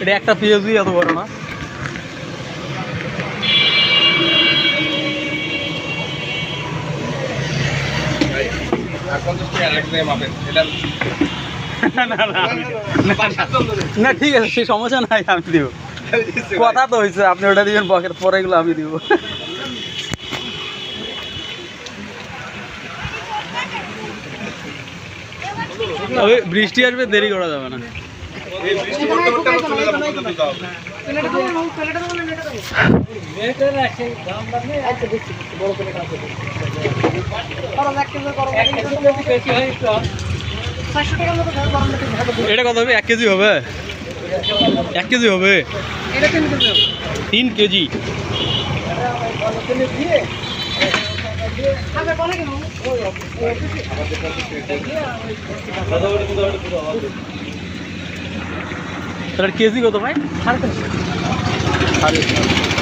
এটা একটা পেঁয়াজই এত বড় না। না ঠিক আছে, সেই সমস্যা নাই, আমি দিব। কথা তো হয়েছে, আপনি ওটা দিবেন পকেট, পরে এগুলো আমি দিব। তবে বৃষ্টি আসবে, দেরি করা যাবে না। এটা কত হবে? 1 কেজি হবে? 1 কেজি হবে? 3 কেজি। তাহলে কেজি কত ভাই? 3.5।